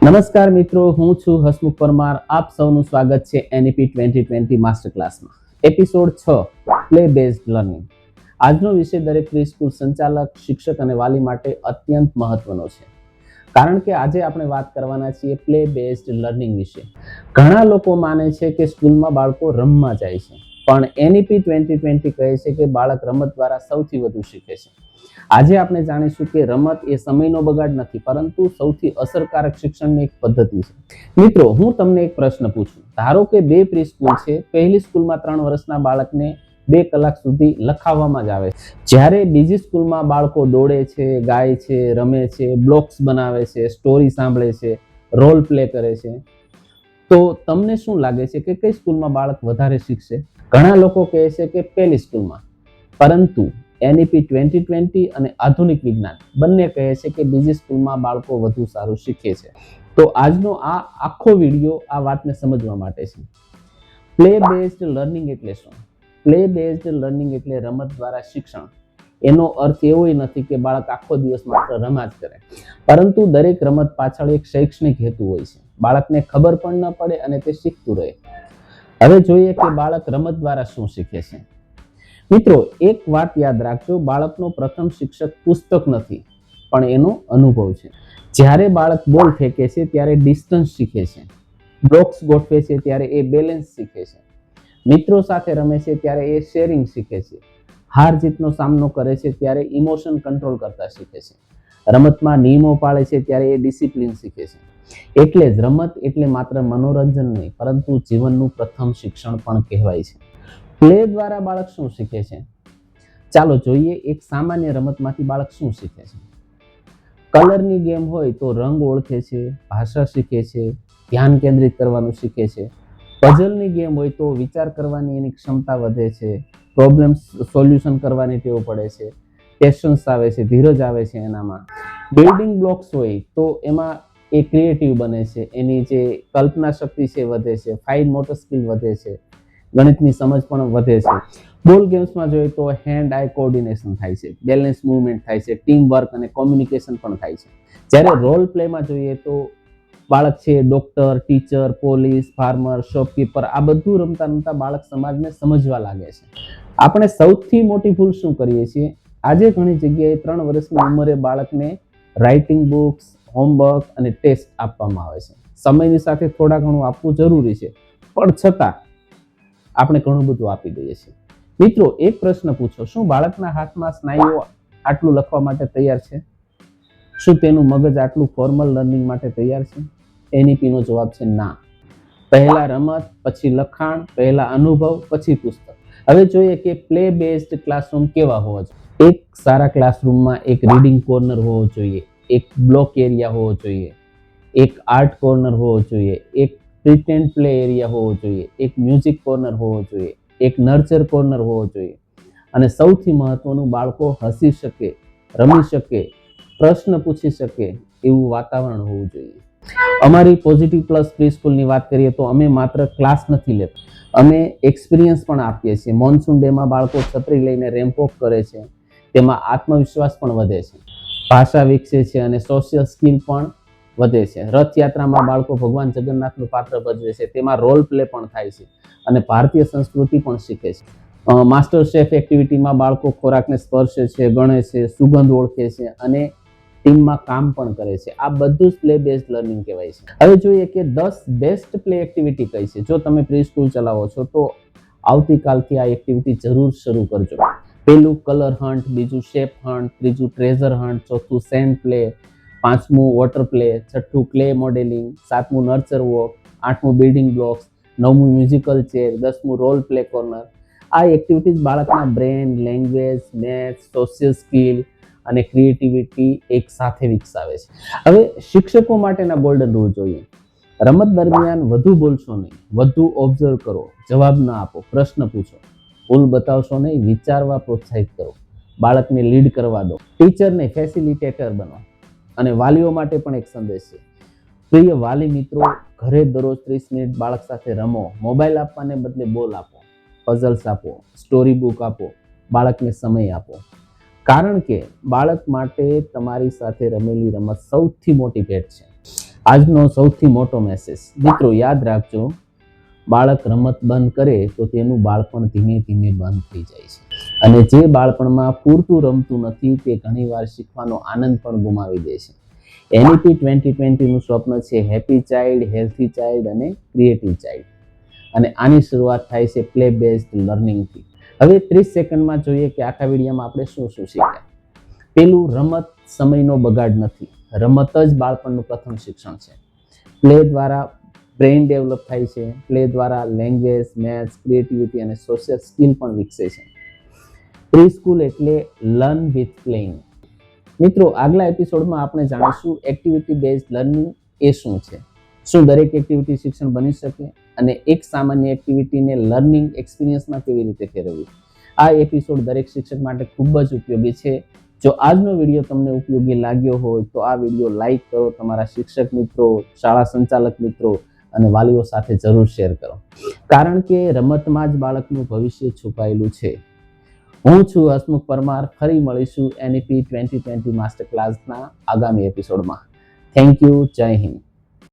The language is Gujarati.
નમસ્કાર મિત્રો, હું છું હસમુખ પરમાર. આપ સૌનું સ્વાગત છે એનઈપી 2020 માસ્ટર ક્લાસમાં. Episode 6 play based learning. આજનો વિષય દરેક પ્રી-સ્કૂલ સંચાલક, શિક્ષક અને વાલી માટે અત્યંત મહત્વનો છે, કારણ કે આજે આપણે વાત કરવાના છીએ પ્લે બેઝડ લર્નિંગ વિશે. ઘણા લોકો માને છે કે સ્કૂલમાં બાળકો રમવા જાય છે, પણ એનઈપી 2020 કહે છે કે બાળક રમત દ્વારા સૌથી વધુ શીખે છે. આજે આપણે જાણીશું કે રમત એ સમયનો બગાડ નથી, પરંતુ સૌથી અસરકારક શિક્ષણની એક પદ્ધતિ છે. મિત્રો, હું તમને એક પ્રશ્ન પૂછું. ધારો કે બે પ્રી સ્કૂલ છે. પહેલી સ્કૂલમાં 3 વર્ષના બાળકને 2 કલાક સુધી લખાવવામાં જ આવે છે, જ્યારે બીજી સ્કૂલમાં બાળકો દોડે છે, ગાય છે, રમે છે, બ્લોક્સ બનાવે છે, સ્ટોરી સાંભળે છે, રોલ પ્લે કરે છે. તો તમને શું લાગે છે કે કઈ સ્કૂલમાં બાળક વધારે શીખશે? ઘણા લોકો કહે છે કે પહેલી સ્કૂલમાં, પરંતુ એનઈપી 2020 અને આધુનિક વિજ્ઞાન બંને કહે છે કે બીજી સ્કૂલમાં બાળકો વધુ સારું શીખે છે. તો આજનો આ આખો વિડીયો આ વાતને સમજવા માટે છે. પ્લે બેઝડ લર્નિંગ એટલે શું? પ્લે બેઝડ લર્નિંગ એટલે રમત દ્વારા શિક્ષણ. એનો અર્થ એવો નથી કે બાળક આખો દિવસ માત્ર રમા જ કરે, પરંતુ દરેક રમત પાછળ એક શૈક્ષણિક હેતુ હોય છે. બાળકને ખબર પણ ન પડે અને તે શીખતું રહે. હવે જોઈએ કે બાળક રમત દ્વારા શું શીખે છે. મિત્રો, એક વાત યાદ રાખજો, બાળકનો પ્રથમ શિક્ષક પુસ્તક નથી, પણ એનો અનુભવ છે. જ્યારે બાળક બોલ ફેંકે છે ત્યારે ડિસ્ટન્સ શીખે છે, બ્લોક્સ ગોઠવે છે ત્યારે એ બેલેન્સ શીખે છે, મિત્રો સાથે રમે છે ત્યારે એ શેરિંગ શીખે છે, હાર જીતનો સામનો કરે છે ત્યારે ઇમોશન કંટ્રોલ કરતા શીખે છે, રમતમાં નિયમો પાળે છે ત્યારે એ ડિસિપ્લિન શીખે છે. એટલે જ રમત એટલે માત્ર મનોરંજન નહીં, પરંતુ જીવનનું પ્રથમ શિક્ષણ પણ કહેવાય છે. પ્લે દ્વારા બાળક શું શીખે છે? ચાલો જોઈએ એક સામાન્ય રમતમાંથી બાળક શું શીખે છે. કલરની ગેમ હોય તો રંગ ઓળખે છે, ભાષા શીખે છે, ધ્યાન કેન્દ્રિત કરવાનું શીખે છે. પઝલની ગેમ હોય તો વિચાર કરવાની એની ક્ષમતા વધે છે, પ્રોબ્લેમ સોલ્યુશન કરવાની ટેવ પડે છે, પેશન્સ આવે છે, ધીરજ આવે છે એનામાં. બિલ્ડિંગ બ્લોક્સ હોય તો એમાં એ ક્રિએટિવ બને છે, એની જે કલ્પના શક્તિ છે વધે છે, ફાઇન મોટર સ્કિલ વધે છે, ગણિતની સમજ પણ વધે છે. બોલ ગેમ્સમાં જોઈએ તો હેન્ડ આઈ કોઓર્ડિનેશન થાય છે, બેલેન્સ મૂવમેન્ટ થાય છે, ટીમ વર્ક અને કોમ્યુનિકેશન પણ થાય છે. જ્યારે રોલ પ્લેમાં જોઈએ તો બાળક છે doctor, teacher, police, farmer, shopkeeper, આ બધું રમતા રમતા બાળક સમાજને સમજવા લાગે છે. આપણે સૌથી મોટી ભૂલ શું કરીએ છીએ? આજે ઘણી જગ્યાએ 3 વર્ષની ઉંમરે બાળકને રાઇટિંગ બુક્સ, હોમવર્ક અને ટેસ્ટ આપવામાં આવે છે. સમયની સાથે થોડા ઘણું આપવું જરૂરી છે, પણ છતાં આપણે ઘણું બધું આપી દઈએ છીએ. મિત્રો, એક પ્રશ્ન પૂછો, શું બાળકના હાથમાં સ્નાયુઓ આટલું લખવા માટે તૈયાર છે? શું તેનું મગજ આટલું ફોર્મલ લર્નિંગ માટે તૈયાર છે? એનઈપીનો જવાબ છે ના. પહેલા રમત, પછી લખાણ, પહેલા અનુભવ, પછી પુસ્તક. હવે જોઈએ કે પ્લે બેઝડ ક્લાસરૂમ કેવા હોવા જોઈએ. એક સારા ક્લાસરૂમમાં એક રીડિંગ કોર્નર હોવો જોઈએ, એક બ્લોક એરિયા હોવો જોઈએ, એક આર્ટ કોર્નર હોવો જોઈએ, એક પ્રિટેન્ડ પ્લે એરિયા હોવો જોઈએ, એક મ્યુઝિક કોર્નર હોવો જોઈએ, એક નર્ચર કોર્નર હોવો જોઈએ, અને સૌથી મહત્વનું, બાળકો હસી શકે, રમી શકે, પ્રશ્ન પૂછી શકે એવું વાતાવરણ હોવું જોઈએ. અમારી પોઝિટિવ પ્લસ પ્રી સ્કૂલની વાત કરીએ તો અમે માત્ર ક્લાસ નથી લેતા, અમે એક્સપિરિયન્સ પણ આપીએ છીએ. મોન્સૂન ડેમાં બાળકો છત્રી લઈને રેમ્પવોક કરે છે, તેમાં આત્મવિશ્વાસ પણ વધે છે, ભાષા વિકસે છે અને સોશિયલ સ્કિલ પણ વધે છે. રથયાત્રામાં બાળકો ભગવાન જગન્નાથનું પાત્ર ભજવે છે, તેમાં રોલ પ્લે પણ થાય છે અને ભારતીય સંસ્કૃતિ પણ શીખે છે. માસ્ટર શેફ એક્ટિવિટીમાં બાળકો ખોરાકને સ્પર્શે છે, ગણે છે, સુગંધ ઓળખે છે અને ટીમમાં કામ પણ કરે છે. આ બધું જ પ્લે બેઝડ લર્નિંગ કહેવાય છે. હવે જોઈએ કે 10 બેસ્ટ પ્લે એક્ટિવિટી કઈ છે. જો તમે પ્રી સ્કૂલ ચલાવો છો તો આવતીકાલથી આ એક્ટિવિટી જરૂર શરૂ કરજો. પહેલું કલર હન્ટ, બીજું શેપ હન્ટ, ત્રીજું ટ્રેઝર હન્ટ, ચોથું સેન્ડ પ્લે, 5મું વોટર પ્લે, 6થું ક્લે મોડેલિંગ, 7મું નર્ચર વોક, 8મું બિલ્ડિંગ બ્લોક્સ, 9મું મ્યુઝિકલ ચેર, 10મું રોલ પ્લે કોર્નર. આ એક્ટિવિટીઝ બાળકના brain, language, maths, social skill અને ક્રિએટિવિટી એક સાથે વિકસાવે છે. હવે શિક્ષકો માટેના ગોલ્ડન રૂલ જોઈએ. રમત દરમિયાન વધુ બોલશો નહીં, વધુ ઓબ્ઝર્વ કરો, જવાબ ન આપો, પ્રશ્ન પૂછો, ભૂલ બતાવશો નહીં, વિચારવા પ્રોત્સાહિત કરો, બાળકને લીડ કરવા દો, ટીચરને ફેસિલિટેટર બનો. અને વાલીઓ માટે પણ એક સંદેશ છે. પ્રિય વાલી મિત્રો, ઘરે દરરોજ 30 મિનિટ બાળક સાથે રમો. મોબાઈલ આપવાને બદલે બોલ આપો, પઝલ્સ આપો, સ્ટોરી બુક આપો, બાળકને સમય આપો. કારણ કે બાળક માટે તમારી સાથે રમેલી રમત સૌથી મોટી ભેટ છે. આજનો સૌથી મોટો મેસેજ, મિત્રો યાદ રાખજો, બાળક રમત બંધ કરે તો તેનું બાળપણ ધીમે ધીમે બંધ થઈ જાય છે, અને જે બાળપણમાં પૂરતું રમતું નથી તે ઘણીવાર શીખવાનો આનંદ પણ ગુમાવી દે છે. એનઈપી 2020 નું સ્વપ્ન છે હેપી ચાઇલ્ડ, હેલ્થી ચાઇલ્ડ અને ક્રિએટિવ ચાઇલ્ડ, અને આની શરૂઆત થાય છે પ્લે બેઝડ લર્નિંગથી. હવે 30 સેકન્ડમાં જોઈએ કે આખા વિડીયોમાં આપણે શું શું શીખ્યા. પેલું, રમત સમયનો બગાડ નથી, રમત જ બાળપણનું પ્રથમ શિક્ષણ છે. પ્લે દ્વારા બ્રેઇન ડેવલપ થાય છે, પ્લે દ્વારા લેંગ્વેજ, મેથ્સ, ક્રિએટિવિટી અને સોશિયલ સ્કિલ પણ વિકસે છે. પ્રી સ્કૂલ એટલે લર્ન વિથ પ્લેઇંગ. મિત્રો, આગલા એપિસોડમાં આપણે જાણીશું એક્ટિવિટી બેઝડ લર્નિંગ એ શું છે, શું દરેક એક્ટિવિટી શિક્ષણ બની શકે, અને એક સામાન્ય એક્ટિવિટીને લર્નિંગ એક્સપિરિયન્સમાં કેવી રીતે ફેરવવી. આ એપિસોડ દરેક શિક્ષક માટે ખૂબ જ ઉપયોગી છે. જો આજનો વિડીયો તમને ઉપયોગી લાગ્યો હોય તો આ વિડીયો લાઈક કરો, તમારા શિક્ષક મિત્રો, શાળા સંચાલક મિત્રો અને વાલીઓ સાથે જરૂર શેર કરો, કારણ કે રમતમાં જ બાળકનું ભવિષ્ય છુપાયેલું છે. હું છું હસમુખ પરમાર. ફરી મળીશું એનઈપી 2020 માસ્ટર ક્લાસના આગામી એપિસોડમાં. Thank you. જય હિન્દ.